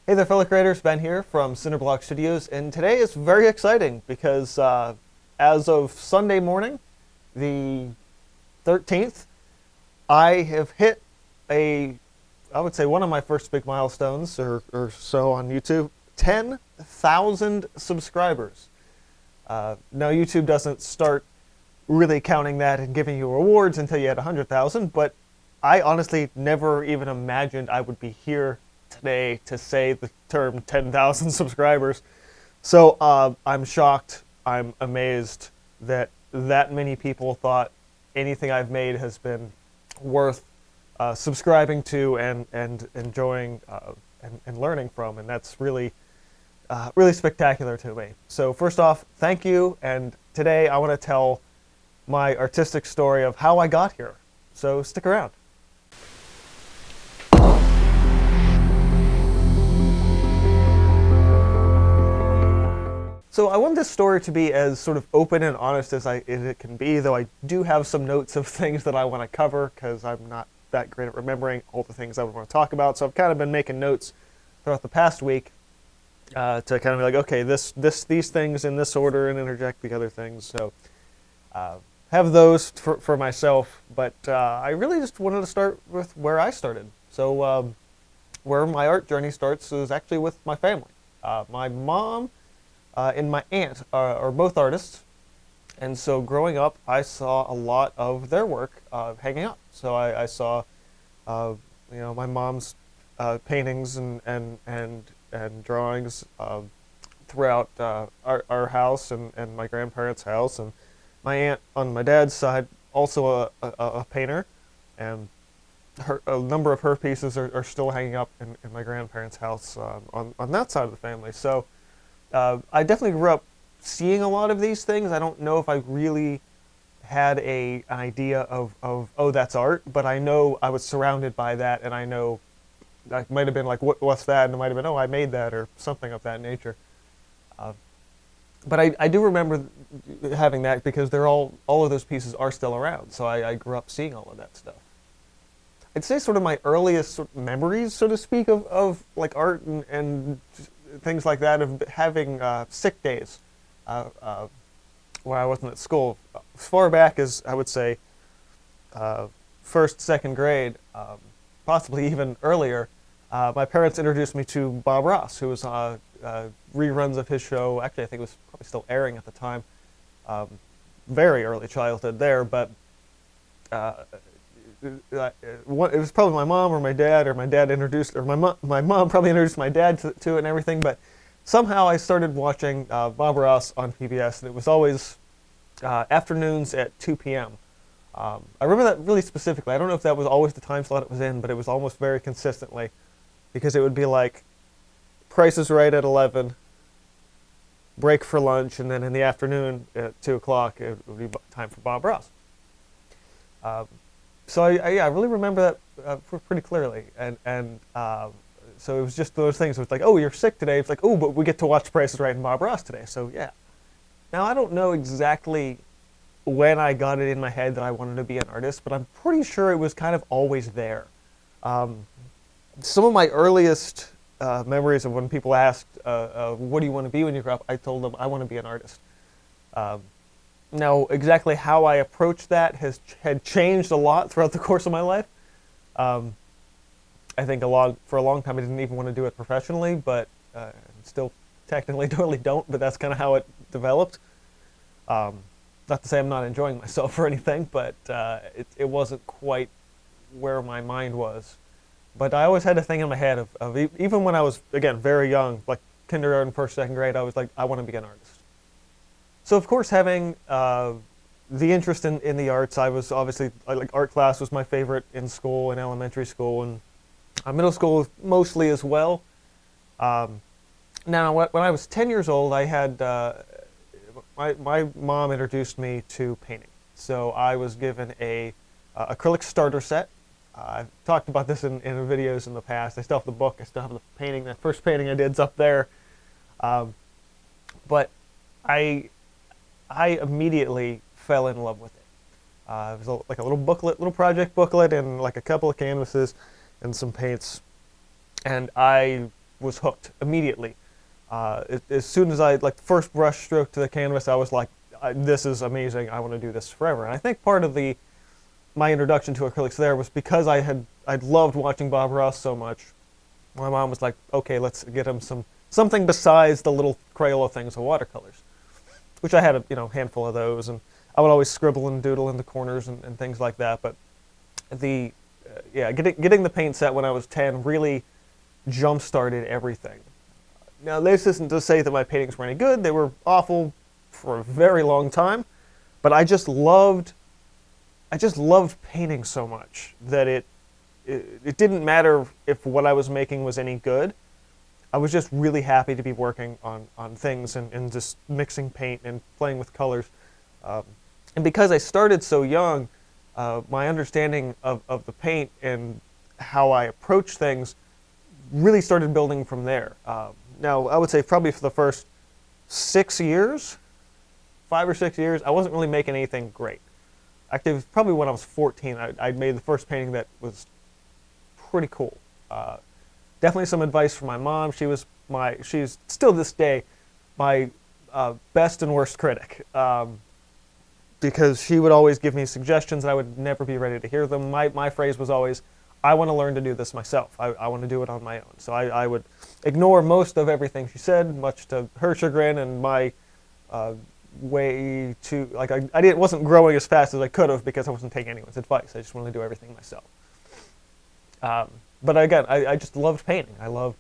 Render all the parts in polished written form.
Hey there, fellow creators. Ben here from Cinder Block Studios, and today is very exciting because as of Sunday morning, the 13th, I have hit I would say one of my first big milestones or so on YouTube, 10,000 subscribers. Now, YouTube doesn't start really counting that and giving you rewards until you hit 100,000, but I honestly never even imagined I would be here today to say the term 10,000 subscribers. So I'm shocked, I'm amazed that many people thought anything I've made has been worth subscribing to and enjoying and learning from, and that's really really spectacular to me. So first off, thank you, and today I want to tell my artistic story of how I got here. So stick around. So I want this story to be as sort of open and honest as it can be, though I do have some notes of things that I want to cover because I'm not that great at remembering all the things I would want to talk about. So I've kind of been making notes throughout the past week to kind of be like, okay, these things in this order and interject the other things. So have those for myself, but I really just wanted to start with where I started. So where my art journey starts is actually with my family. My mom and my aunt are both artists, and so growing up, I saw a lot of their work hanging up. So I saw, my mom's paintings and drawings throughout our house and my grandparents' house, and my aunt on my dad's side also a painter, and a number of her pieces are still hanging up in my grandparents' house on that side of the family. So I definitely grew up seeing a lot of these things. I don't know if I really had an idea of oh, that's art, but I know I was surrounded by that, and I know I might have been like, what's that? And it might have been, oh, I made that, or something of that nature. But I do remember having that because all of those pieces are still around, so I grew up seeing all of that stuff. I'd say sort of my earliest sort of memories, so to speak, of like art and things like that, of having sick days where I wasn't at school. As far back as, I would say, first, second grade, possibly even earlier, my parents introduced me to Bob Ross, who was reruns of his show. Actually, I think it was probably still airing at the time. Very early childhood there, but it was probably my mom or my dad introduced, or my mom probably introduced my dad to it and everything, but somehow I started watching Bob Ross on PBS, and it was always afternoons at 2 p.m. I remember that really specifically. I don't know if that was always the time slot it was in, but it was almost very consistently, because it would be like Price is Right at 11, break for lunch, and then in the afternoon at 2 o'clock it would be time for Bob Ross. So I really remember that pretty clearly, and so it was just those things. It was like, oh, you're sick today. It's like, oh, but we get to watch Price is Right and Bob Ross today. So yeah. Now I don't know exactly when I got it in my head that I wanted to be an artist, but I'm pretty sure it was kind of always there. Some of my earliest memories of when people asked, what do you want to be when you grow up? I told them I want to be an artist. Now, exactly how I approached that had changed a lot throughout the course of my life. I think for a long time I didn't even want to do it professionally, but still technically totally don't, but that's kind of how it developed. Not to say I'm not enjoying myself or anything, but it wasn't quite where my mind was. But I always had a thing in my head of even when I was, again, very young, like kindergarten, first, second grade, I was like, I want to be an artist. So of course, having the interest in the arts, I was obviously, like, art class was my favorite in school, in elementary school, and middle school mostly as well. Now, when I was 10 years old, I had, my mom introduced me to painting. So I was given a acrylic starter set. I've talked about this in videos in the past. I still have the book. I still have the painting. That first painting I did's up there. But I immediately fell in love with it. It was like a little booklet, little project booklet, and like a couple of canvases and some paints. And I was hooked immediately. As soon as I, like, the first brush stroke to the canvas, I was like, this is amazing, I want to do this forever. And I think part of my introduction to acrylics there was because I'd loved watching Bob Ross so much. My mom was like, okay, let's get him something besides the little Crayola things of watercolors, which I had a handful of those, and I would always scribble and doodle in the corners and things like that. But getting the paint set when I was 10 really jump-started everything. Now, this isn't to say that my paintings were any good. They were awful for a very long time, but I just loved painting so much that it didn't matter if what I was making was any good. I was just really happy to be working on things and just mixing paint and playing with colors. And because I started so young, my understanding of the paint and how I approach things really started building from there. Now, I would say probably for the first 6 years, 5 or 6 years, I wasn't really making anything great. Actually, it was probably when I was 14, I made the first painting that was pretty cool. Definitely some advice from my mom. She's still this day my best and worst critic, because she would always give me suggestions and I would never be ready to hear them. My phrase was always, I want to learn to do this myself. I want to do it on my own. So I would ignore most of everything she said, much to her chagrin and my way to, like, I wasn't growing as fast as I could have because I wasn't taking anyone's advice. I just wanted to do everything myself. But again, I just loved painting. I loved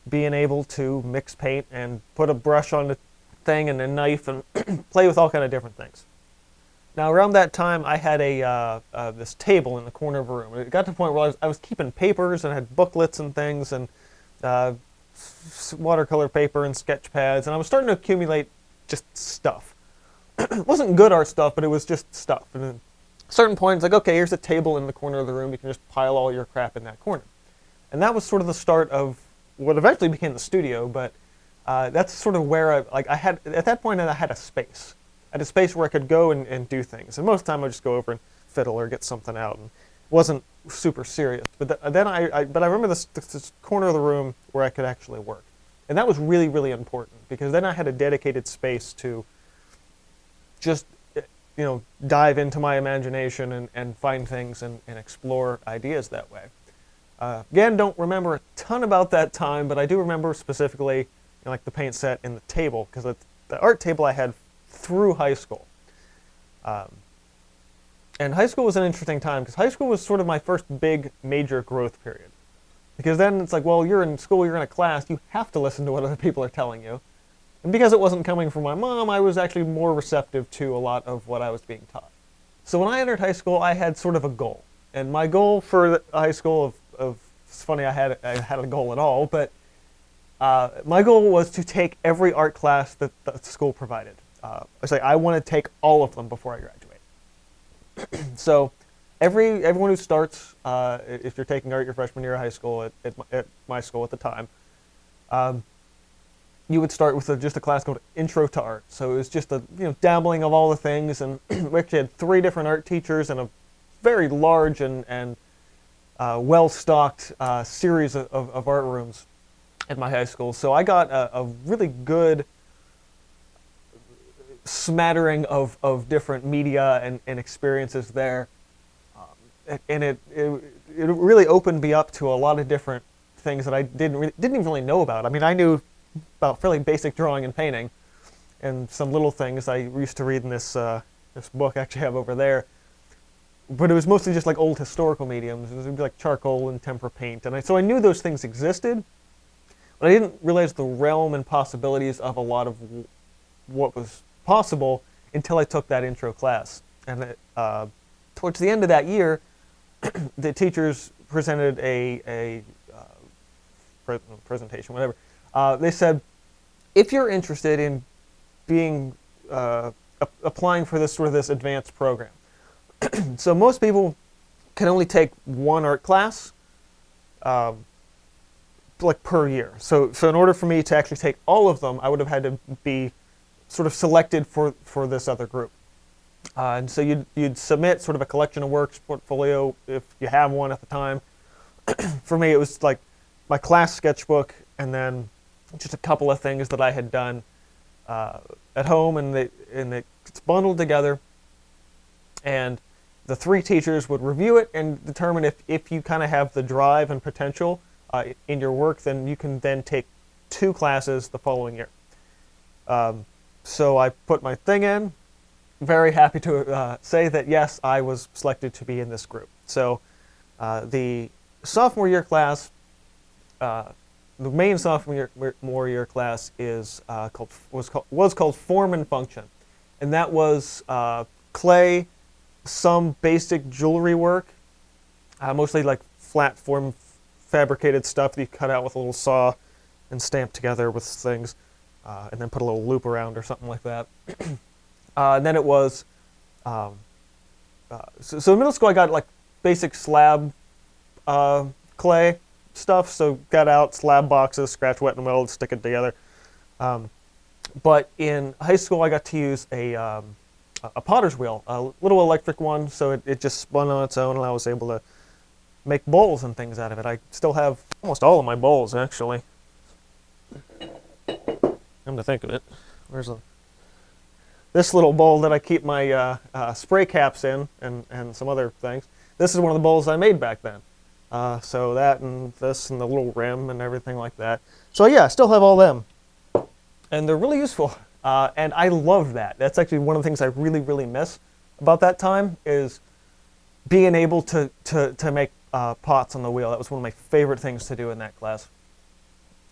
being able to mix paint and put a brush on the thing and a knife and play with all kind of different things. Now, around that time, I had this table in the corner of a room. It got to the point where I was keeping papers and I had booklets and things and watercolor paper and sketch pads, and I was starting to accumulate just stuff. It wasn't good art stuff, but it was just stuff. And at a certain point, it's like, okay, here's a table in the corner of the room. You can just pile all your crap in that corner. And that was sort of the start of what eventually became the studio, but that's sort of where at that point I had a space. I had a space where I could go and do things. And most of the time I would just go over and fiddle or get something out. And it wasn't super serious. But then I remember this corner of the room where I could actually work. And that was really, really important, because then I had a dedicated space to just dive into my imagination and find things and explore ideas that way. Again, don't remember a ton about that time, but I do remember specifically like the paint set and the table, because the art table I had through high school. And high school was an interesting time, because high school was sort of my first big major growth period. Because then it's like, well, you're in school, you're in a class, you have to listen to what other people are telling you. And because it wasn't coming from my mom, I was actually more receptive to a lot of what I was being taught. So when I entered high school, I had sort of a goal. And my goal for high school it's funny I had a goal at all, but my goal was to take every art class that the school provided. I was like, I want to take all of them before I graduate. So everyone who starts, if you're taking art your freshman year of high school at my school at the time, you would start with just a class called Intro to Art. So it was just a dabbling of all the things, and we actually had 3 different art teachers and a very large and well-stocked series of art rooms at my high school. So I got a really good smattering of different media and experiences there. And it really opened me up to a lot of different things that I didn't even really know about. I mean, I knew about fairly basic drawing and painting, and some little things I used to read in this book I actually have over there. But it was mostly just like old historical mediums. It would be like charcoal and tempera paint, and so I knew those things existed, but I didn't realize the realm and possibilities of a lot of what was possible until I took that intro class. And towards the end of that year, the teachers presented a presentation, whatever. They said, if you're interested in being applying for this advanced program, so most people can only take one art class, like per year. So in order for me to actually take all of them, I would have had to be sort of selected for this other group. And so you'd submit sort of a collection of works, portfolio, if you have one at the time. For me, it was like my class sketchbook and then just a couple of things that I had done at home, and it's bundled together, and the 3 teachers would review it and determine if you kind of have the drive and potential in your work, then you can then take 2 classes the following year. So I put my thing in, very happy to say that yes, I was selected to be in this group. So the sophomore year class, the main sophomore year class was called Form and Function, and that was clay, some basic jewelry work, mostly like flat form fabricated stuff that you cut out with a little saw and stamp together with things, and then put a little loop around or something like that. And then it was so in middle school I got like basic slab clay stuff, so got out slab boxes, scratch, wet, and weld, stick it together. But in high school I got to use a potter's wheel, a little electric one, so it just spun on its own, and I was able to make bowls and things out of it. I still have almost all of my bowls, actually. Come to think of it, where's this little bowl that I keep my spray caps in and some other things. This is one of the bowls I made back then. So that and this and the little rim and everything like that. So yeah, I still have all them. And they're really useful. And I love that. That's actually one of the things I really, really miss about that time, is being able to make pots on the wheel. That was one of my favorite things to do in that class.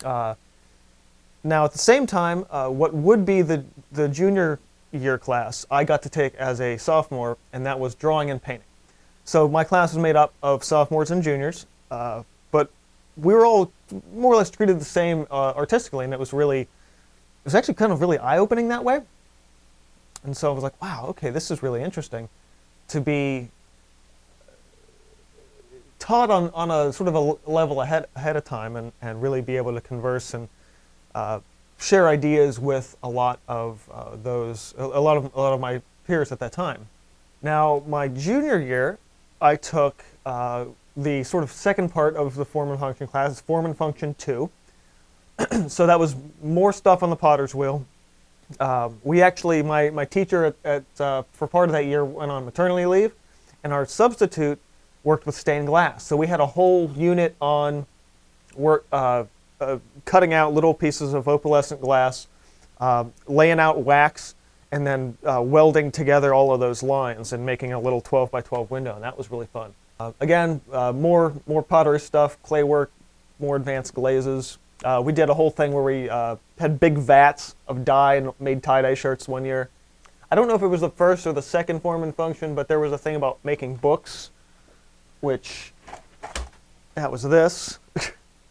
Now at the same time, what would be the junior year class, I got to take as a sophomore, and that was drawing and painting. So my class was made up of sophomores and juniors, but we were all more or less treated the same artistically, and it was actually kind of really eye-opening that way. And so I was like, wow, okay, this is really interesting to be taught on a sort of a level ahead of time, and really be able to converse and share ideas with a lot of my peers at that time. Now, my junior year, I took the sort of second part of the Form and Function class, Form and Function 2. So that was more stuff on the potter's wheel. We actually, my teacher for part of that year went on maternity leave, and our substitute worked with stained glass. So we had a whole unit on cutting out little pieces of opalescent glass, laying out wax, and then welding together all of those lines and making a little 12 by 12 window, and that was really fun. Again, more pottery stuff, clay work, more advanced glazes. We did a whole thing where we had big vats of dye and made tie-dye shirts one year. I don't know if it was the first or the second Form and Function, but there was a thing about making books, which, that was this.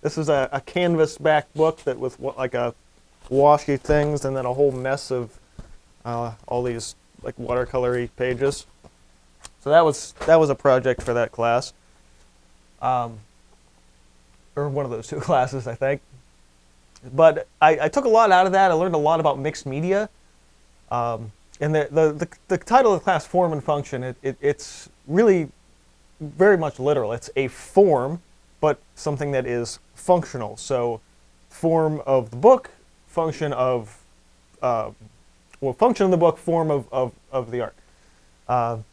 This is a canvas back book that with like a washy things, and then a whole mess of all these like watercolory pages. So that was a project for that class, or one of those 2 classes, I think. But I took a lot out of that. I learned a lot about mixed media, and the title of the class, Form and Function, it's really very much literal. It's a form, but something that is functional. So, form of the book, function of function of the book, form of the art.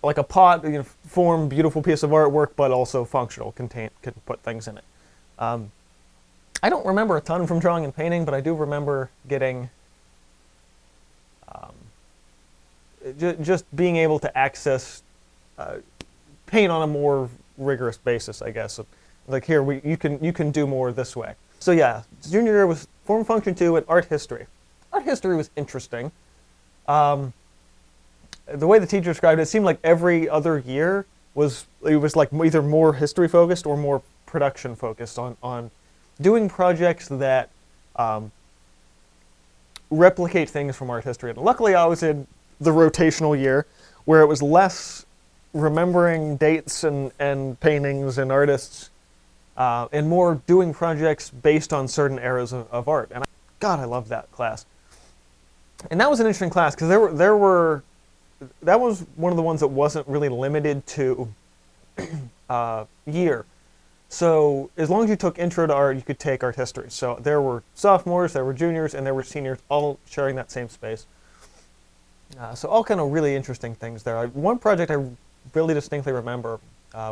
Like a pot, form, beautiful piece of artwork, but also functional, can put things in it. I don't remember a ton from drawing and painting, but I do remember getting just being able to access paint on a more rigorous basis, I guess. Like here, you can do more this way. So yeah, junior year was Form Function 2 and art history. Art history was interesting. The way the teacher described it, it seemed like every other year was like either more history focused or more production focused on doing projects that replicate things from art history. And luckily I was in the rotational year where it was less remembering dates and paintings and artists and more doing projects based on certain eras of art. And God, I loved that class. And that was an interesting class because that was one of the ones that wasn't really limited to year. So as long as you took intro to art, you could take art history. So there were sophomores, there were juniors, and there were seniors all sharing that same space. So all kind of really interesting things there. One project I really distinctly remember,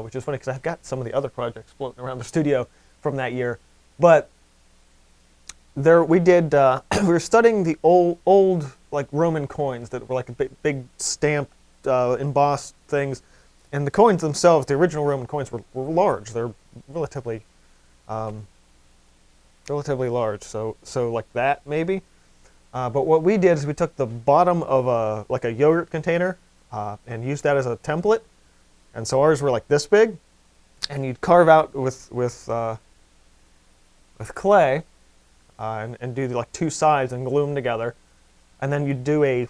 which is funny because I've got some of the other projects floating around the studio from that year. But there we did, we were studying the old like Roman coins that were like a big stamped, embossed things. And the coins themselves, the original Roman coins, were large. They're relatively large. So like that maybe. But what we did is we took the bottom of a yogurt container and used that as a template. And so ours were like this big, and you'd carve out with clay and do like two sides and glue them together, and then you'd do a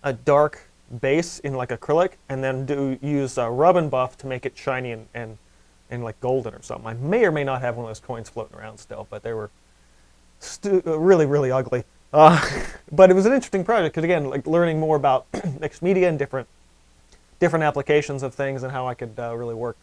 a dark base in like acrylic, and then use rub and buff to make it shiny and like golden or something. I may or may not have one of those coins floating around still, but they were really ugly. But it was an interesting project because, again, like learning more about mixed media and different applications of things and how I could really work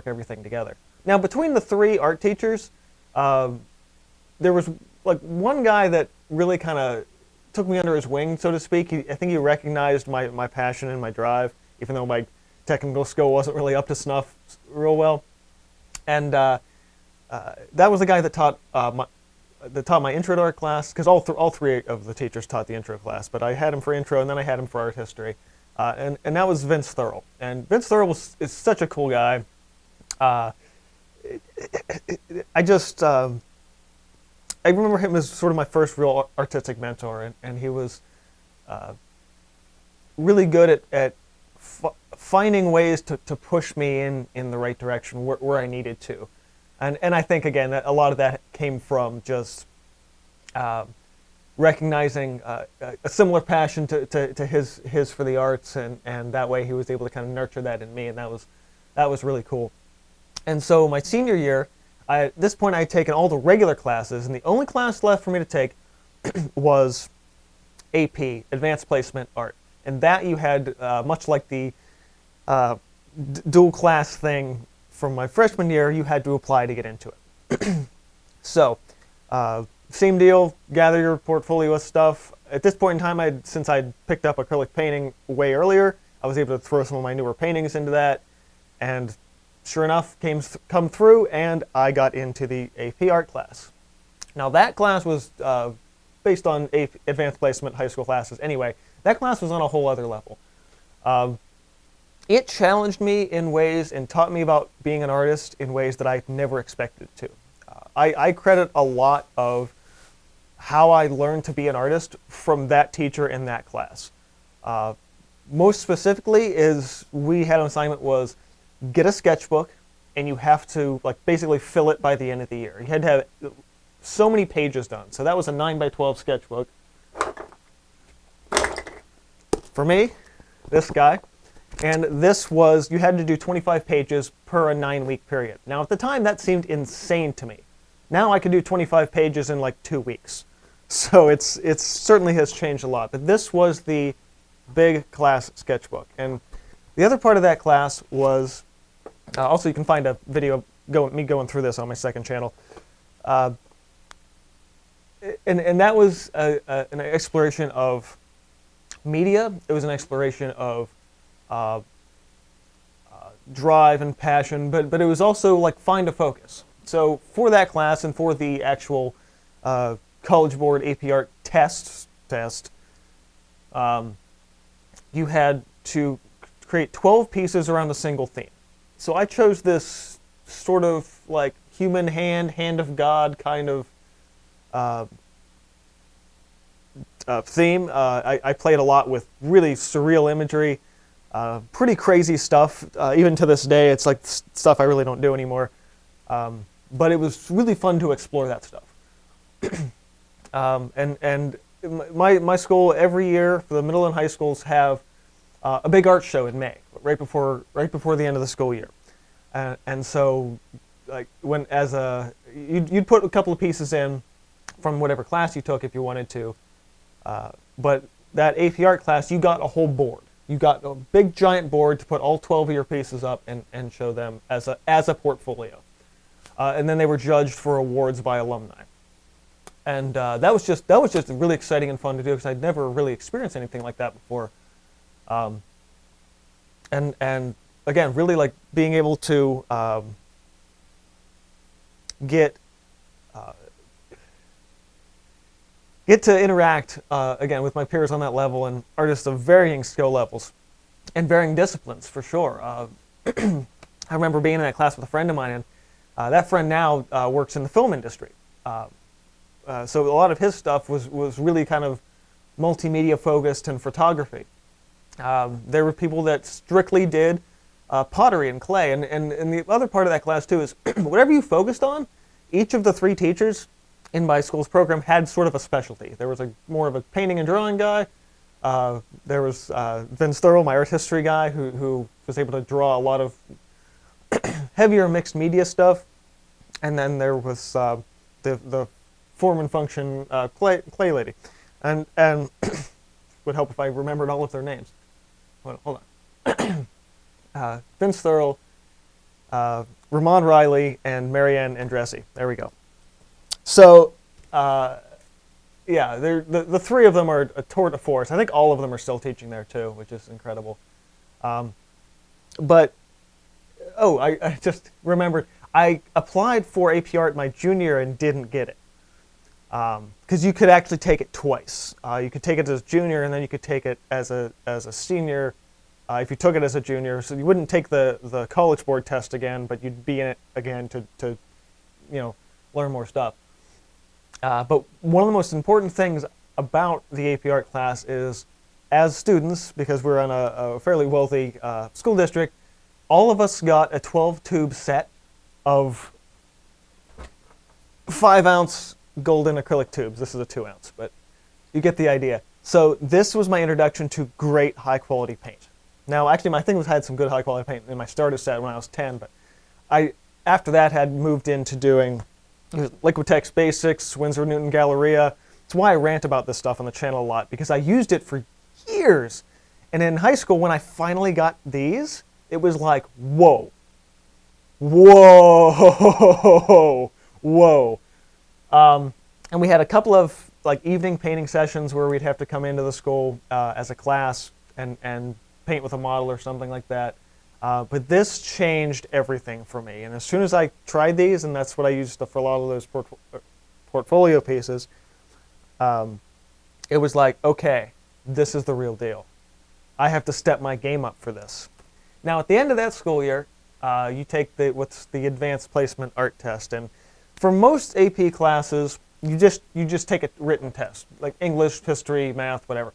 everything together. Now, between the three art teachers, there was like one guy that really kind of took me under his wing, so to speak. I think he recognized my passion and my drive, even though my technical skill wasn't really up to snuff real well. And that was the guy that taught my intro to art class, because all three of the teachers taught the intro class, but I had him for intro, and then I had him for art history. And that was Vince Thurl. And Vince Thurl is such a cool guy. I remember him as sort of my first real artistic mentor, and he was really good at finding ways to push me in the right direction where I needed to. And I think, again, that a lot of that came from just recognizing a similar passion to his for the arts, and that way he was able to kind of nurture that in me, and that was really cool. And so my senior year, at this point I had taken all the regular classes, and the only class left for me to take was AP, Advanced Placement Art. And that you had, much like the dual class thing from my freshman year, you had to apply to get into it. So, same deal, gather your portfolio of stuff. At this point in time, since I'd picked up acrylic painting way earlier, I was able to throw some of my newer paintings into that, and sure enough, come through, and I got into the AP art class. Now that class was based on advanced placement high school classes anyway. That class was on a whole other level. It challenged me in ways and taught me about being an artist in ways that I never expected to. I credit a lot of how I learned to be an artist from that teacher in that class. Most specifically is we had an assignment was get a sketchbook, and you have to like basically fill it by the end of the year. You had to have so many pages done. So that was a 9x12 sketchbook. For me, this guy. And this was, you had to do 25 pages per a 9-week period. Now at the time that seemed insane to me. Now I could do 25 pages in like 2 weeks. So it's certainly has changed a lot. But this was the big class sketchbook. And the other part of that class was, also you can find a video me going through this on my second channel. And that was an exploration of media. It was an exploration of drive and passion, but it was also like find a focus. So for that class and for the actual College Board AP Art test, you had to create 12 pieces around a single theme. So I chose this sort of like human hand of God kind of theme. I played a lot with really surreal imagery, pretty crazy stuff. Even to this day, it's like stuff I really don't do anymore. But it was really fun to explore that stuff. And my school every year for the middle and high schools have a big art show in May, right before the end of the school year. And so, like you'd put a couple of pieces in from whatever class you took if you wanted to. But that AP art class, you got a whole board. you got a big giant board to put all 12 of your pieces up and show them as a portfolio. And then they were judged for awards by alumni. And that was just really exciting and fun to do because I'd never really experienced anything like that before. And again, really like being able to get to interact again with my peers on that level and artists of varying skill levels and varying disciplines for sure. I remember being in that class with a friend of mine, and that friend now works in the film industry. So a lot of his stuff was really kind of multimedia focused and photography. There were people that strictly did pottery and clay, and the other part of that class too is whatever you focused on, each of the 3 teachers in my school's program had sort of a specialty. There was more of a painting and drawing guy. There was Vince Thurl, my art history guy, who was able to draw a lot of heavier mixed media stuff, and then there was the form and function clay lady, and would help if I remembered all of their names. Hold on. Vince Thurl, Ramon Riley, and Marianne Andressi. There we go. So, yeah, the 3 of them are a tour de force. I think all of them are still teaching there too, which is incredible. But, oh, I just remembered, I applied for AP Art my junior year and didn't get it. Because you could actually take it twice. You could take it as a junior, and then you could take it as a senior if you took it as a junior. So you wouldn't take the College Board test again, but you'd be in it again to learn more stuff. But one of the most important things about the AP Art class is, as students, because we're in a fairly wealthy school district, all of us got a 12-tube set of 5-ounce golden acrylic tubes. This is a 2-ounce, but you get the idea. So this was my introduction to great high-quality paint. Now, actually, my thing had some good high-quality paint in my starter set when I was 10, but I, after that, had moved into doing Liquitex Basics, Winsor Newton Galleria. It's why I rant about this stuff on the channel a lot, because I used it for years. And in high school, when I finally got these, it was like, whoa. Whoa. Whoa. And we had a couple of like evening painting sessions where we'd have to come into the school as a class and paint with a model or something like that. But this changed everything for me. And as soon as I tried these, and that's what I used for a lot of those portfolio pieces, it was like, okay, this is the real deal. I have to step my game up for this. Now, at the end of that school year, you take what's the Advanced Placement Art Test, and for most AP classes, you just take a written test, like English, history, math, whatever.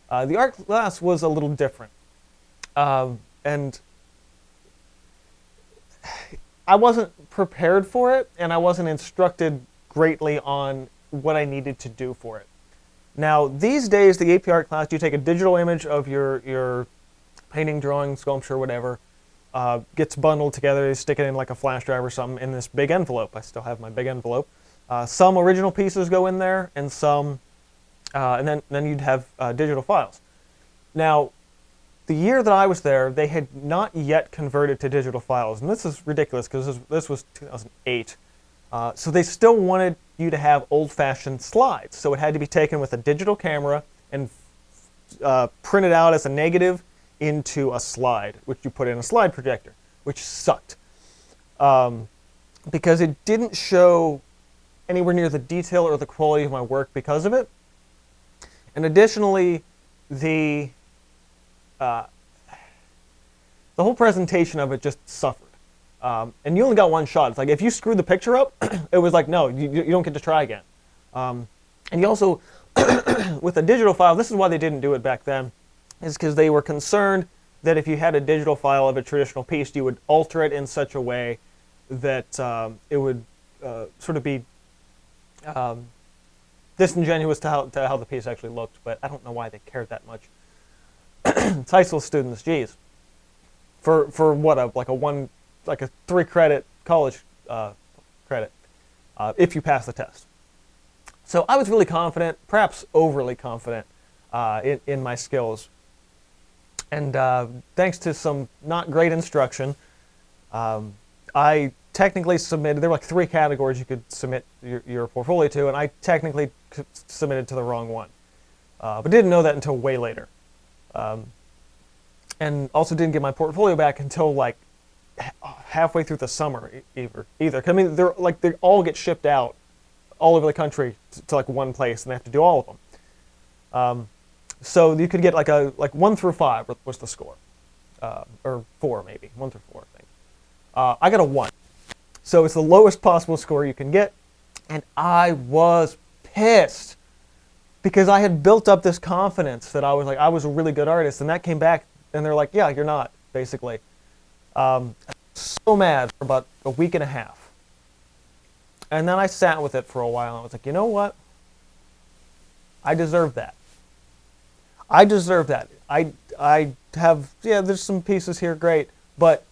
The art class was a little different, and I wasn't prepared for it, and I wasn't instructed greatly on what I needed to do for it. Now, these days, the AP Art class, you take a digital image of your painting, drawing, sculpture, whatever, gets bundled together, they stick it in like a flash drive or something in this big envelope. I still have my big envelope. Some original pieces go in there, and some, and then you'd have digital files. Now, the year that I was there, they had not yet converted to digital files, and this is ridiculous because this was 2008. So they still wanted you to have old-fashioned slides. So it had to be taken with a digital camera and printed out as a negative into a slide, which you put in a slide projector, which sucked. Because it didn't show anywhere near the detail or the quality of my work because of it. And additionally, the whole presentation of it just suffered. And you only got one shot. It's like if you screwed the picture up, it was like, no, you don't get to try again. And you also, with a digital file, this is why they didn't do it back then, is because they were concerned that if you had a digital file of a traditional piece, you would alter it in such a way that it would sort of be disingenuous to how the piece actually looked. But I don't know why they cared that much. It's high school students, geez. For what, like a 3-credit college credit, if you pass the test. So I was really confident, perhaps overly confident, in my skills. And thanks to some not great instruction, I technically submitted, there were like 3 categories you could submit your portfolio to, and I technically submitted to the wrong one. But didn't know that until way later. And also didn't get my portfolio back until like halfway through the summer either. I mean, they all get shipped out all over the country to like one place, and they have to do all of them. So you could get like 1 through 5 was the score, or 4 maybe, 1 through 4 I think. I got a 1, so it's the lowest possible score you can get, and I was pissed because I had built up this confidence that I was a really good artist, and that came back, and they're like, yeah, you're not, basically. So mad for about a week and a half. And then I sat with it for a while, and I was like, you know what? I deserve that. I deserve that. I have, yeah, there's some pieces here, great, but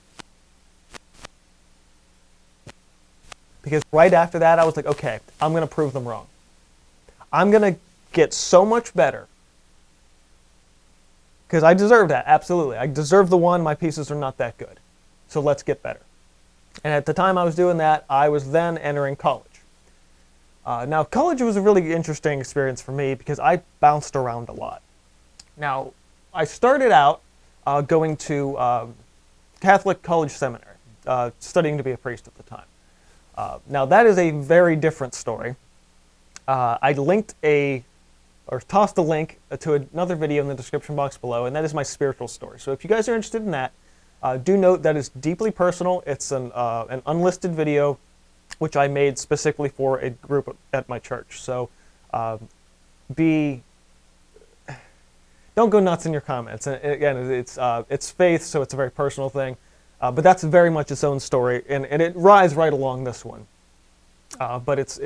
because right after that, I was like, okay, I'm going to prove them wrong. I'm going to get so much better because I deserve that, absolutely. I deserve the 1, my pieces are not that good. So let's get better. And at the time I was doing that, I was then entering college. Now, college was a really interesting experience for me because I bounced around a lot. Now, I started out going to Catholic college seminary, studying to be a priest at the time. Now, that is a very different story. I tossed a link to another video in the description box below, and that is my spiritual story. So if you guys are interested in that, do note that is deeply personal. It's an unlisted video, which I made specifically for a group at my church. So don't go nuts in your comments. And again, it's faith, so it's a very personal thing. But that's very much its own story, and it rides right along this one. But it's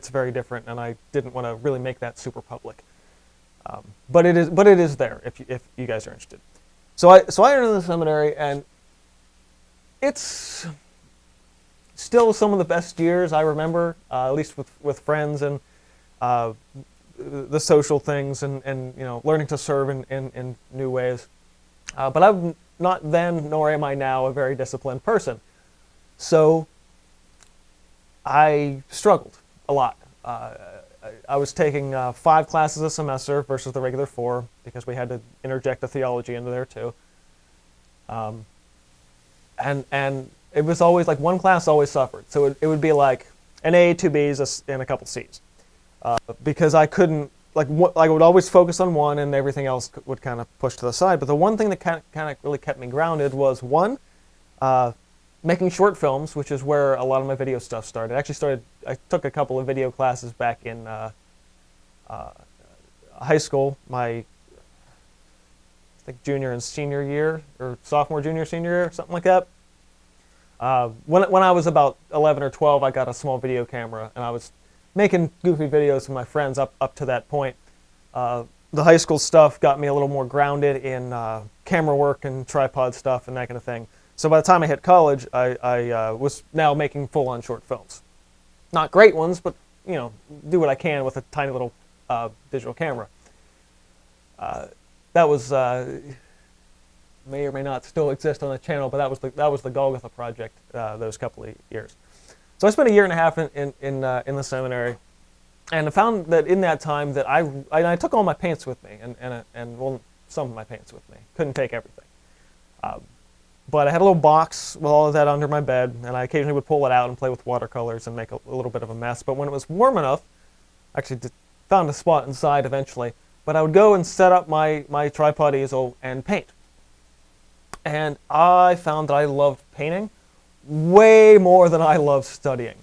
very different, and I didn't want to really make that super public. But it is there if you guys are interested. So I entered the seminary, and it's still some of the best years I remember, at least with friends and the social things and you know, learning to serve in new ways. But I'm not then, nor am I now, a very disciplined person. So I struggled a lot. I was taking 5 classes a semester versus the regular 4 because we had to interject the theology into there too. And it was always like one class always suffered. So it would be like an A, 2 Bs, and a couple Cs. Because I couldn't, I would always focus on one and everything else would kind of push to the side. But the one thing that kind of really kept me grounded was, 1, making short films, which is where a lot of my video stuff started. I took a couple of video classes back in high school, I think junior and senior year, or sophomore, junior, senior year, something like that. When I was about 11 or 12, I got a small video camera, and I was making goofy videos with my friends up to that point. The high school stuff got me a little more grounded in camera work and tripod stuff and that kind of thing. So by the time I hit college, I was now making full-on short films. Not great ones, but you know, do what I can with a tiny little digital camera. That was may or may not still exist on the channel, but that was the Golgotha project those couple of years. So I spent a year and a half in the seminary, and I found that in that time that I took all my paints with me, and well, some of my paints with me. Couldn't take everything. But I had a little box with all of that under my bed, and I occasionally would pull it out and play with watercolors and make a little bit of a mess. But when it was warm enough, I actually found a spot inside eventually, but I would go and set up my tripod easel and paint. And I found that I loved painting way more than I loved studying.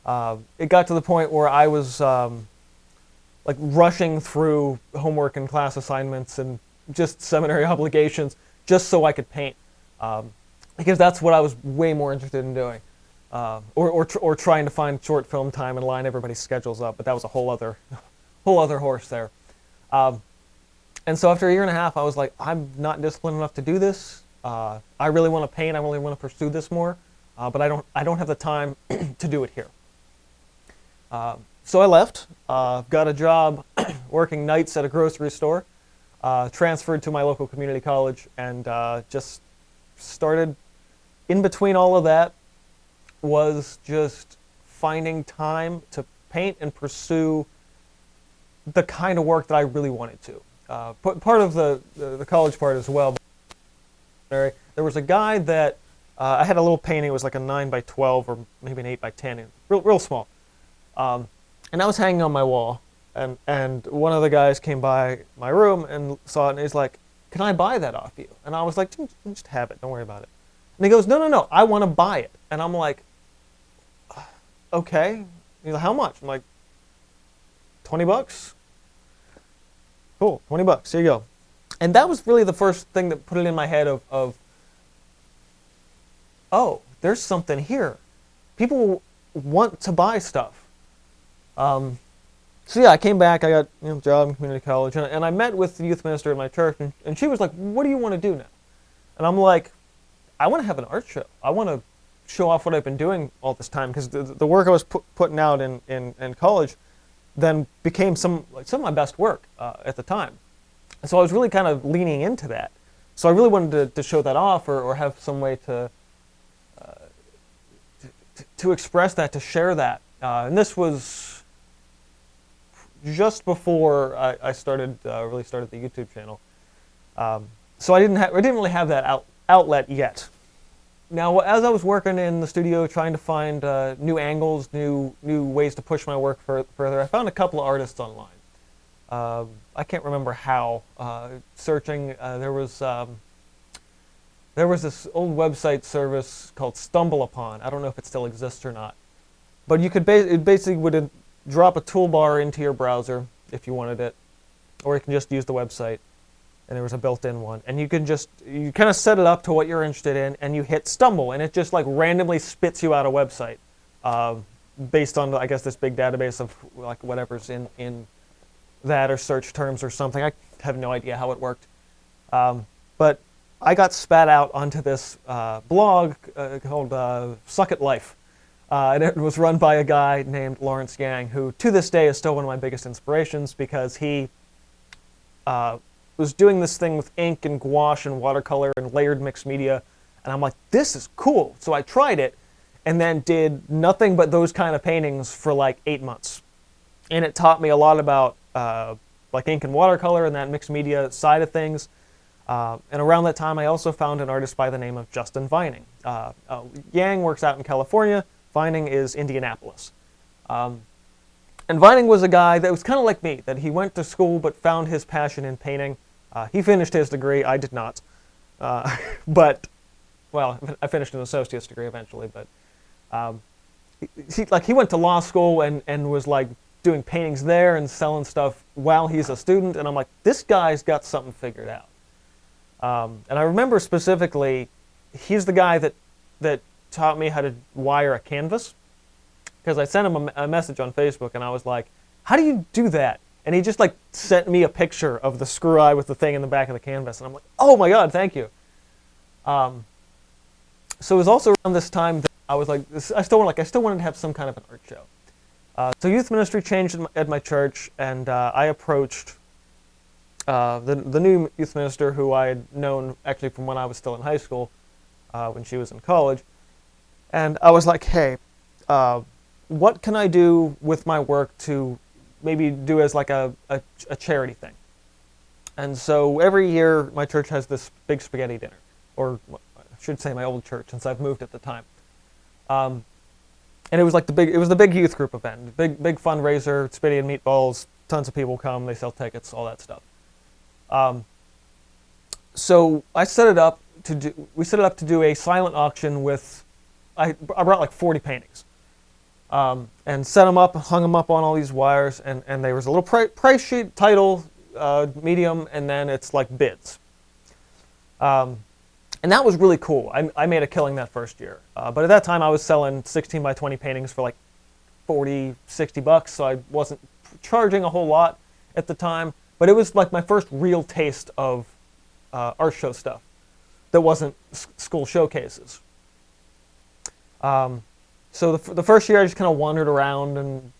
It got to the point where I was like rushing through homework and class assignments and just seminary obligations just so I could paint. Because that's what I was way more interested in doing, or trying to find short film time and line everybody's schedules up. But that was a whole other horse there. And so after a year and a half, I was like, I'm not disciplined enough to do this. I really want to paint. I really want to pursue this more, but I don't have the time to do it here. So I left, got a job working nights at a grocery store. transferred to my local community college, and just started. In between all of that was just finding time to paint and pursue the kind of work that I really wanted to. Part of the college part as well. There was a guy that I had a little painting. It was like a 9 by 12 or maybe an 8 by 10, real small. And I was hanging on my wall, and one of the guys came by my room and saw it, and he's like, "Can I buy that off you?" And I was like, "Just have it. Don't worry about it." And he goes, "No, I want to buy it." And I'm like, "Okay." He's like, "How much?" I'm like, $20. Cool, $20. Here you go. And that was really the first thing that put it in my head of oh, there's something here. People want to buy stuff. So yeah, I came back. I got a job in community college, and I met with the youth minister at my church, and she was like, "What do you want to do now?" And I'm like, "I want to have an art show. I want to show off what I've been doing all this time," because the work I was putting out in college then became some of my best work at the time. And so I was really kind of leaning into that. So I really wanted to show that off, or have some way to express that, to share that. And this was just before I really started the YouTube channel. So I didn't really have that outlet yet. Now, as I was working in the studio trying to find new angles, new ways to push my work further, I found a couple of artists online. I can't remember how. Searching, there was this old website service called StumbleUpon. I don't know if it still exists or not. But you could it basically would drop a toolbar into your browser if you wanted it, or you can just use the website. And there was a built-in one, and you kind of set it up to what you're interested in, and you hit stumble, and it just like randomly spits you out a website based on, I guess, this big database of like whatever's in that, or search terms or something. I have no idea how it worked, but I got spat out onto this blog called Suck It Life, and it was run by a guy named Lawrence Yang, who to this day is still one of my biggest inspirations, because he was doing this thing with ink and gouache and watercolor and layered mixed media, and I'm like, this is cool. So I tried it, and then did nothing but those kind of paintings for like 8 months, and it taught me a lot about like ink and watercolor and that mixed media side of things. And around that time, I also found an artist by the name of Justin Vining. Yang works out in California. Vining is Indianapolis. And Vining was a guy that was kind of like me, that he went to school but found his passion in painting. He finished his degree. I did not. But, well, I finished an associate's degree eventually. But he went to law school and was like doing paintings there and selling stuff while he's a student. And I'm like, this guy's got something figured out. And I remember specifically, he's the guy that taught me how to wire a canvas. Because I sent him a message on Facebook, and I was like, how do you do that? And he just like sent me a picture of the screw eye with the thing in the back of the canvas. And I'm like, oh my God, thank you. So it was also around this time that I was like, I still wanted to have some kind of an art show. So youth ministry changed at my church, and I approached the new youth minister, who I had known actually from when I was still in high school, when she was in college. And I was like, hey, what can I do with my work to maybe do as like a charity thing? And so every year my church has this big spaghetti dinner, or I should say my old church, since I've moved at the time. And it was like the big youth group event, big fundraiser, spaghetti and meatballs, tons of people come, they sell tickets, all that stuff. So we set it up to do a silent auction with, I brought like 40 paintings. And set them up, hung them up on all these wires, and there was a little price sheet, title, medium, and then it's like bids. And that was really cool. I made a killing that first year. But at that time I was selling 16 by 20 paintings for like $40, $60, so I wasn't charging a whole lot at the time. But it was like my first real taste of art show stuff that wasn't school showcases. So the first year I just kind of wandered around and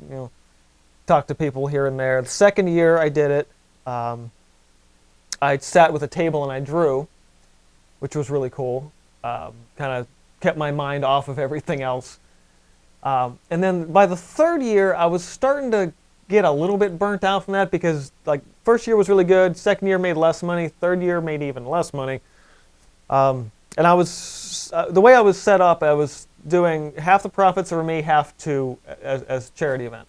talked to people here and there. The second year I did it, I I sat with a table and I drew, which was really cool. Kind of kept my mind off of everything else. And then by the third year, I was starting to get a little bit burnt out from that because like first year was really good, second year made less money, third year made even less money. And I was, the way I was set up, I was doing half the profits for me, half to as charity event.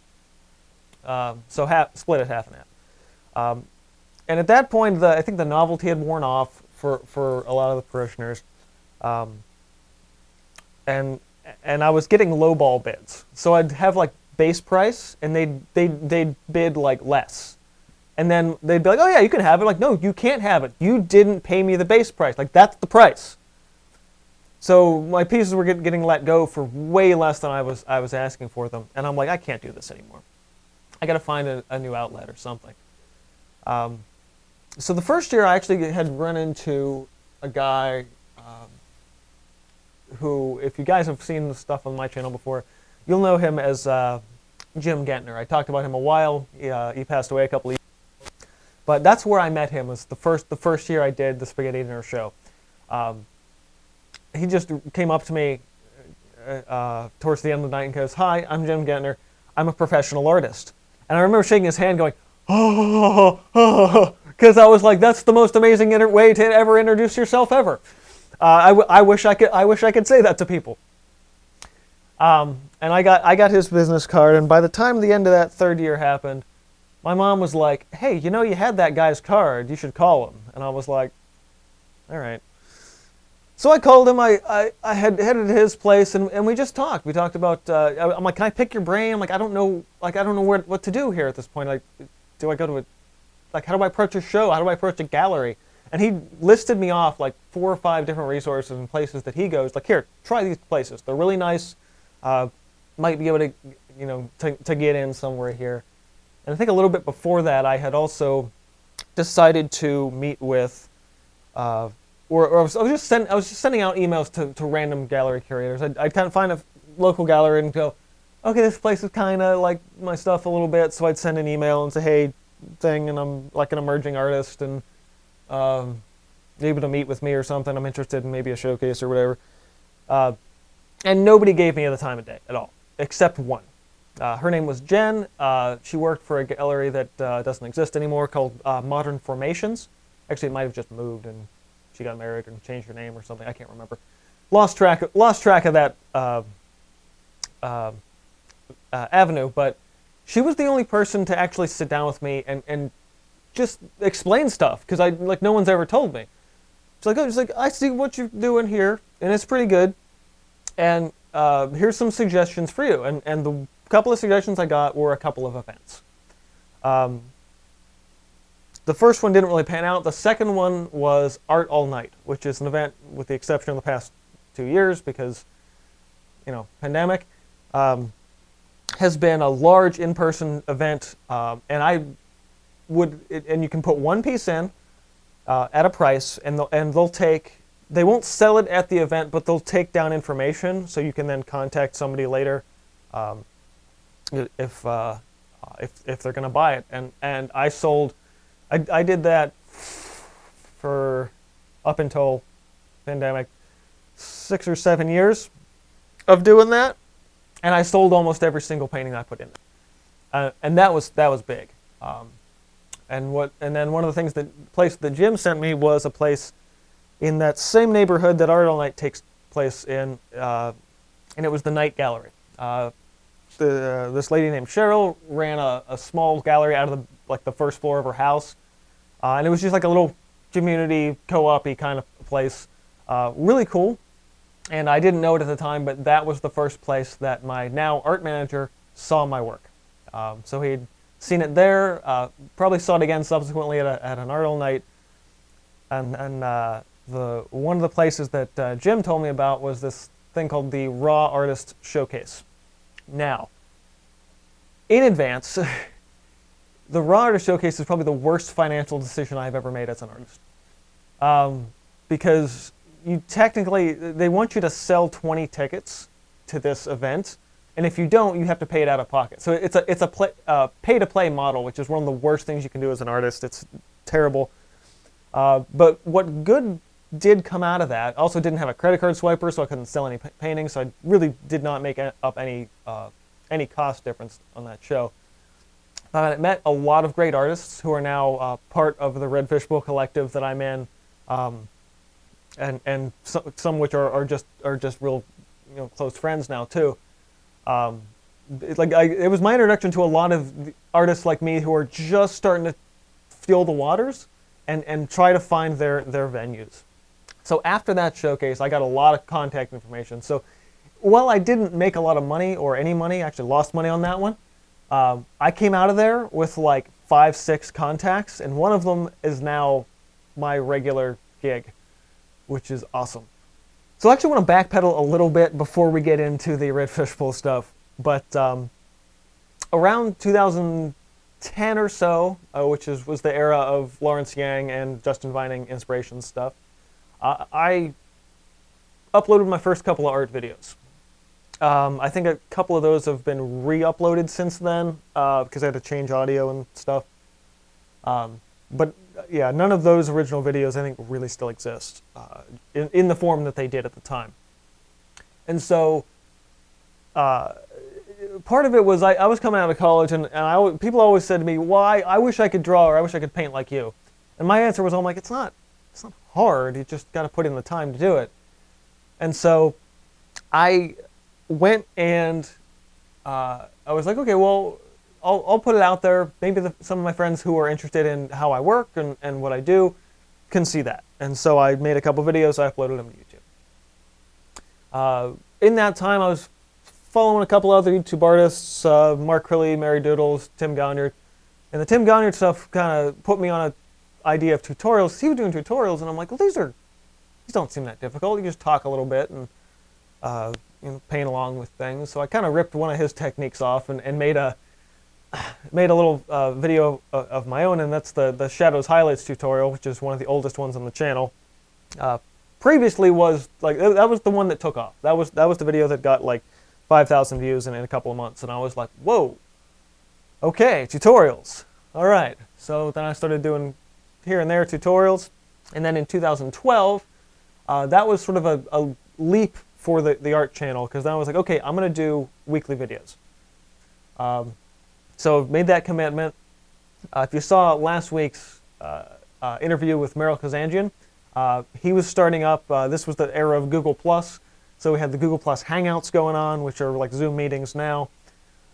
So split it half and half. And at that point, I think the novelty had worn off for a lot of the parishioners. And I was getting lowball bids. So I'd have like base price, and they'd bid like less. And then they'd be like, oh yeah, you can have it. Like, no, you can't have it. You didn't pay me the base price. Like, that's the price. So my pieces were getting let go for way less than I was asking for them. And I'm like, I can't do this anymore. I got to find a new outlet or something. So the first year I actually had run into a guy who, if you guys have seen the stuff on my channel before, you'll know him as Jim Gentner. I talked about him a while. He passed away a couple of years ago. But that's where I met him, was the first year I did the Spaghetti Dinner show. He just came up to me towards the end of the night and goes, hi, I'm Jim Gentner. I'm a professional artist. And I remember shaking his hand going, oh, because I was like, that's the most amazing way to ever introduce yourself ever. I wish I could say that to people. And I got his business card, and by the time the end of that third year happened, my mom was like, hey, you know, you had that guy's card. You should call him. And I was like, all right. So I called him. I had headed to his place, and we just talked. We talked about. I'm like, can I pick your brain? I'm like, I don't know what to do here at this point. Like, do I go to how do I approach a show? How do I approach a gallery? And he listed me off like 4 or 5 different resources and places that he goes. Like, here, try these places. They're really nice. Might be able to, you know, to get in somewhere here. And I think a little bit before that, I had also decided to meet with. Or I was just sending out emails to random gallery curators. I'd kind of find a local gallery and go, okay, this place is kind of like my stuff a little bit. So I'd send an email and say, hey, and I'm like an emerging artist, and able to meet with me or something. I'm interested in maybe a showcase or whatever. And nobody gave me the time of day at all, except one. Her name was Jen. She worked for a gallery that doesn't exist anymore called Modern Formations. Actually, it might have just moved and she got married and changed her name or something. I can't remember. Lost track of that avenue. But she was the only person to actually sit down with me and just explain stuff, because no one's ever told me. She's like, I see what you're doing here, and it's pretty good. And here's some suggestions for you. And the couple of suggestions I got were a couple of events. The first one didn't really pan out. The second one was Art All Night, which is an event, with the exception of the past 2 years, because, you know, pandemic, has been a large in-person event. And you can put one piece in at a price, and they won't sell it at the event, but they'll take down information so you can then contact somebody later if they're going to buy it. And I did that for up until pandemic, 6 or 7 years of doing that, and I sold almost every single painting I put in there. And that was big. And then one of the things place that Jim sent me was a place in that same neighborhood that Art All Night takes place in, and it was the Night Gallery. This lady named Cheryl ran a small gallery out of the first floor of her house, and it was just like a little community co-op-y kind of place. Really cool, and I didn't know it at the time, but that was the first place that my now art manager saw my work. So he'd seen it there, probably saw it again subsequently at an Art All Night, and one of the places that Jim told me about was this thing called the Raw Artist Showcase. Now, in advance, the Raw Artist Showcase is probably the worst financial decision I've ever made as an artist. Because they want you to sell 20 tickets to this event, and if you don't, you have to pay it out of pocket. So it's a pay-to-play model, which is one of the worst things you can do as an artist. It's terrible. But what good did come out of that, also didn't have a credit card swiper, so I couldn't sell any paintings, so I really did not make up any cost difference on that show. I met a lot of great artists who are now part of the Red Fishbowl collective that I'm in, and some which are just real, close friends now too. It was my introduction to a lot of artists like me who are just starting to feel the waters and try to find their venues. So after that showcase, I got a lot of contact information. So while I didn't make a lot of money or any money, I actually lost money on that one, I came out of there with like 5-6 contacts, and one of them is now my regular gig, which is awesome. So I actually want to backpedal a little bit before we get into the Red Fishbowl stuff. But around 2010 or so, which was the era of Lawrence Yang and Justin Vining inspiration stuff, I uploaded my first couple of art videos. I think a couple of those have been re-uploaded since then because I had to change audio and stuff. But yeah, none of those original videos I think really still exist in the form that they did at the time. And so part of it was I was coming out of college, and people always said to me, "Why? I wish I could draw, or I wish I could paint like you." And my answer was, I'm like, it's not hard. You just got to put in the time to do it. And so I went and I was like, okay, well, I'll put it out there. Maybe some of my friends who are interested in how I work and what I do can see that. And so I made a couple videos. I uploaded them to YouTube. In that time, I was following a couple other YouTube artists, Mark Crilly, Mary Doodles, Tim Gonyard. And the Tim Gonyard stuff kind of put me on an idea of tutorials. He was doing tutorials, and I'm like, well, these don't seem that difficult. You just talk a little bit and paint along with things. So I kind of ripped one of his techniques off and made a little video of my own, and that's the Shadows Highlights tutorial, which is one of the oldest ones on the channel. Previously was like that was the one that took off. That was the video that got like 5,000 views in a couple of months, and I was like, whoa, okay, tutorials, all right. So then I started doing here and there tutorials, and then in 2012, that was sort of a leap for the art channel, because then I was like, okay, I'm going to do weekly videos. So made that commitment. If you saw last week's interview with Meryl Kazanjian, he was starting up, this was the era of Google+, so we had the Google+ Hangouts going on, which are like Zoom meetings now.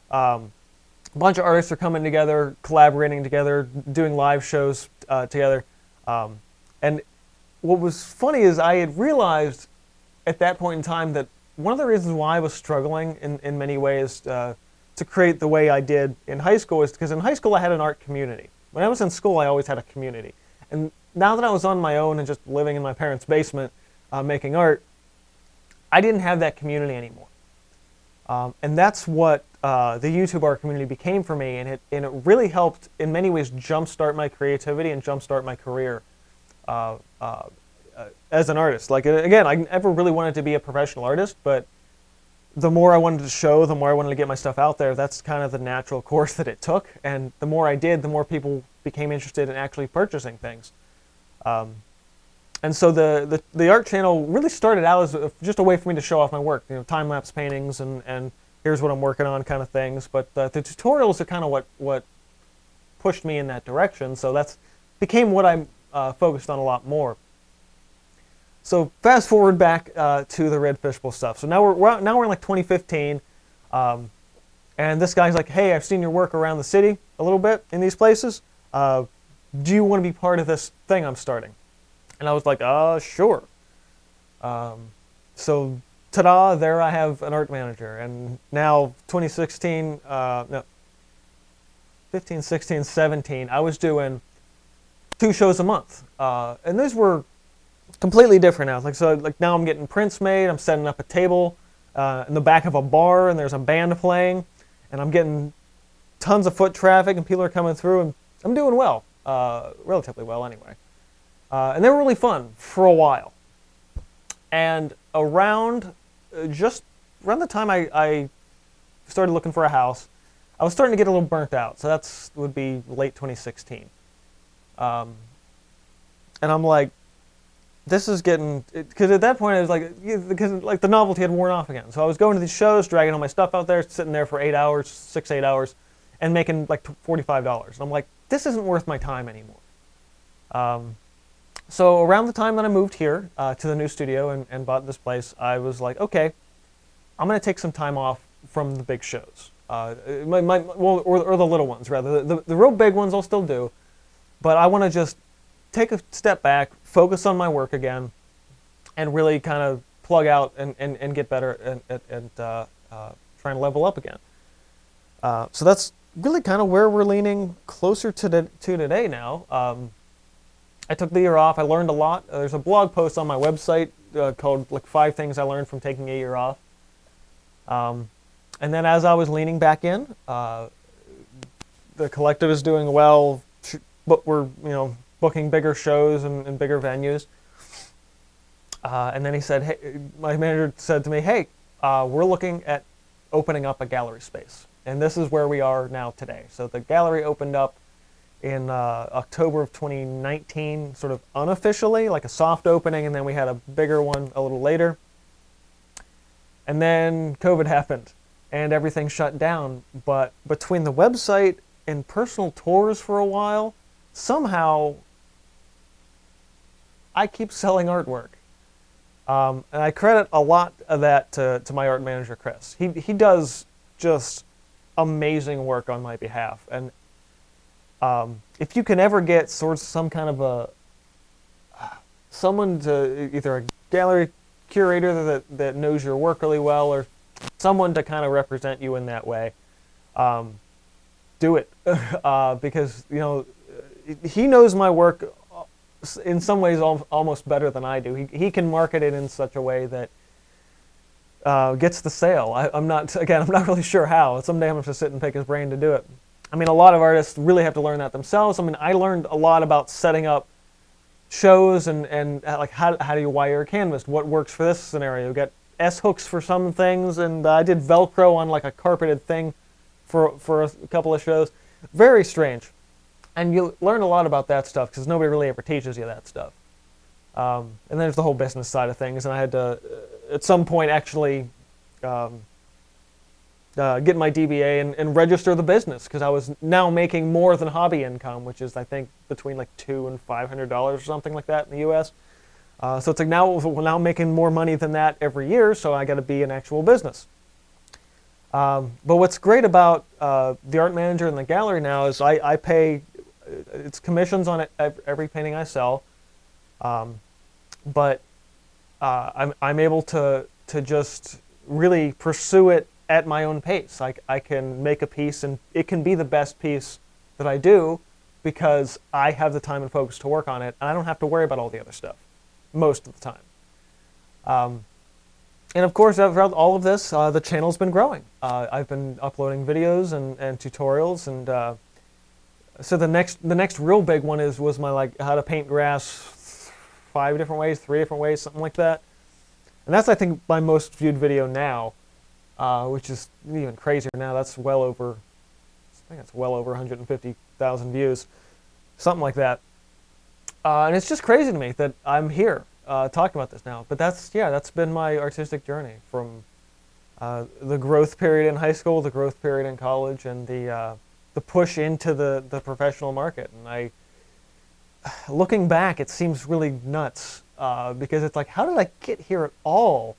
A bunch of artists are coming together, collaborating together, doing live shows together. And what was funny is I had realized at that point in time that one of the reasons why I was struggling in many ways to create the way I did in high school is because in high school I had an art community. When I was in school, I always had a community. And now that I was on my own and just living in my parents' basement making art, I didn't have that community anymore. And that's what the YouTube art community became for me, and it really helped in many ways jumpstart my creativity and jumpstart my career as an artist. Like, again, I never really wanted to be a professional artist, but the more I wanted to show, the more I wanted to get my stuff out there, that's kind of the natural course that it took. And the more I did, the more people became interested in actually purchasing things. And so the art channel really started out as just a way for me to show off my work, time-lapse paintings and here's what I'm working on kind of things. But the tutorials are kind of what pushed me in that direction. So that's became what I'm focused on a lot more. So fast forward back to the Red Fishbowl stuff. So now we're in like 2015, and this guy's like, "Hey, I've seen your work around the city a little bit in these places. Do you want to be part of this thing I'm starting?" And I was like, sure. So ta-da! There I have an art manager, and now 2016, no, 15, 16, 17, I was doing 2 shows a month, and those were completely different now. Like now I'm getting prints made. I'm setting up a table in the back of a bar, and there's a band playing, and I'm getting tons of foot traffic, and people are coming through, and I'm doing well, relatively well anyway. And they were really fun for a while. And around the time I started looking for a house, I was starting to get a little burnt out. So would be late 2016. And I'm like, this is getting, because at that point I was like, because like the novelty had worn off again. So I was going to these shows, dragging all my stuff out there, sitting there for 8 hours, 8 hours, and making like $45. And I'm like, this isn't worth my time anymore. So around the time that I moved here to the new studio and bought this place, I was like, okay, I'm going to take some time off from the big shows, or the little ones rather. The real big ones I'll still do, but I want to just take a step back, focus on my work again, and really kind of plug out and get better and try and level up again. So that's really kind of where we're leaning closer to today now. I took the year off. I learned a lot. There's a blog post on my website called like 5 Things I Learned from Taking a Year Off. And then as I was leaning back in, the collective is doing well, but we're booking bigger shows and bigger venues. And then he said, hey, my manager said to me, hey, we're looking at opening up a gallery space. And this is where we are now today. So the gallery opened up in October of 2019, sort of unofficially, like a soft opening, and then we had a bigger one a little later. And then COVID happened, and everything shut down. But between the website and personal tours for a while, somehow I keep selling artwork. And I credit a lot of that to my art manager, Chris. He does just amazing work on my behalf. And if you can ever get some kind of someone to, either a gallery curator that knows your work really well, or someone to kind of represent you in that way, do it. Because he knows my work in some ways almost better than I do. He can market it in such a way that gets the sale. I'm not really sure how. Someday I'm going to have to sit and pick his brain to do it. I mean, a lot of artists really have to learn that themselves. I mean, I learned a lot about setting up shows and like how do you wire a canvas? What works for this scenario? You got S-hooks for some things, and I did Velcro on like a carpeted thing for a couple of shows. Very strange. And you learn a lot about that stuff because nobody really ever teaches you that stuff. And then there's the whole business side of things, and I had to, at some point, actually get my DBA and register the business, because I was now making more than hobby income, which is, I think, between like $200 and $500 or something like that in the U.S. So it's like now I'm making more money than that every year, so I got to be an actual business. But what's great about the art manager and the gallery now is I pay, it's commissions on every painting I sell, but I'm able to just really pursue it at my own pace. I can make a piece, and it can be the best piece that I do because I have the time and focus to work on it, and I don't have to worry about all the other stuff most of the time. And of course, throughout all of this, the channel's been growing. I've been uploading videos and tutorials, and so the next real big one was my like how to paint grass 5 different ways, 3 different ways, something like that. And that's, I think, my most viewed video now, which is even crazier now. That's well over, I think it's well over 150,000 views, something like that. And it's just crazy to me that I'm here talking about this now. But that's been my artistic journey from the growth period in high school, the growth period in college, and the push into the professional market. And looking back, it seems really nuts because it's like, how did I get here at all?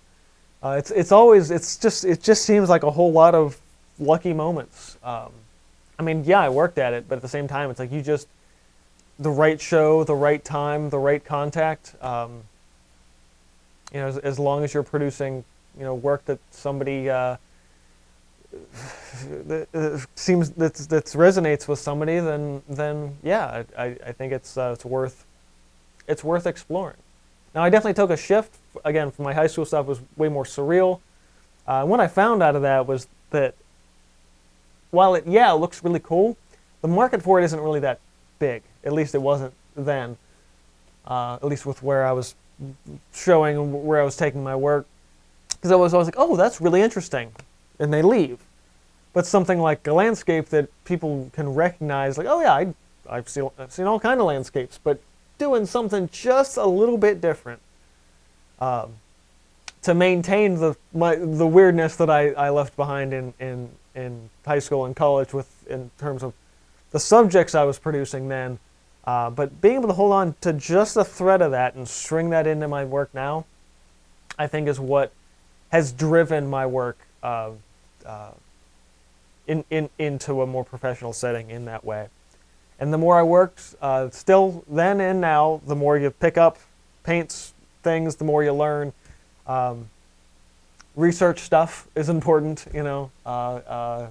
It just seems like a whole lot of lucky moments. I mean, yeah, I worked at it, but at the same time, it's like the right show, the right time, the right contact. As long as you're producing, work that somebody seems that resonates with somebody, then yeah, I think it's worth exploring. Now, I definitely took a shift. Again, from my high school stuff was way more surreal. What I found out of that was that while it looks really cool, the market for it isn't really that big. At least it wasn't then. At least with where I was showing and where I was taking my work, because I was always like, oh, that's really interesting, and they leave. But something like a landscape that people can recognize, like, oh yeah, I've seen all kind of landscapes, but doing something just a little bit different to maintain the weirdness that I left behind in high school and college in terms of the subjects I was producing then. But being able to hold on to just a thread of that and string that into my work now, I think is what has driven my work into a more professional setting in that way. And the more I worked, still then and now, the more you pick up, paints things, the more you learn. Research stuff is important, you know. A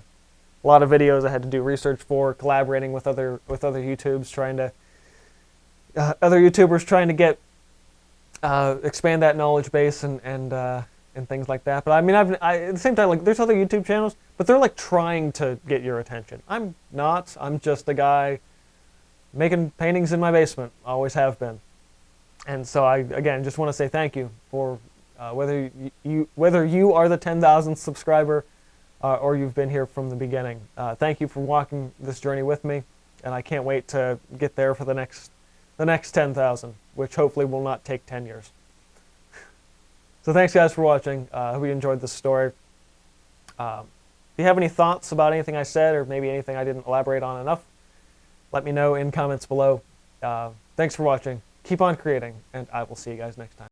lot of videos I had to do research for, collaborating with other YouTubers, trying to get expand that knowledge base and things like that. But I mean, at the same time, like, there's other YouTube channels, but they're like trying to get your attention. I'm not. I'm just a guy making paintings in my basement. Always have been. And so I, again, just want to say thank you for whether you are the 10,000th subscriber or you've been here from the beginning. Thank you for walking this journey with me, and I can't wait to get there for the next 10,000, which hopefully will not take 10 years. So thanks, guys, for watching. I hope you enjoyed this story. If you have any thoughts about anything I said, or maybe anything I didn't elaborate on enough, let me know in comments below. Thanks for watching. Keep on creating, and I will see you guys next time.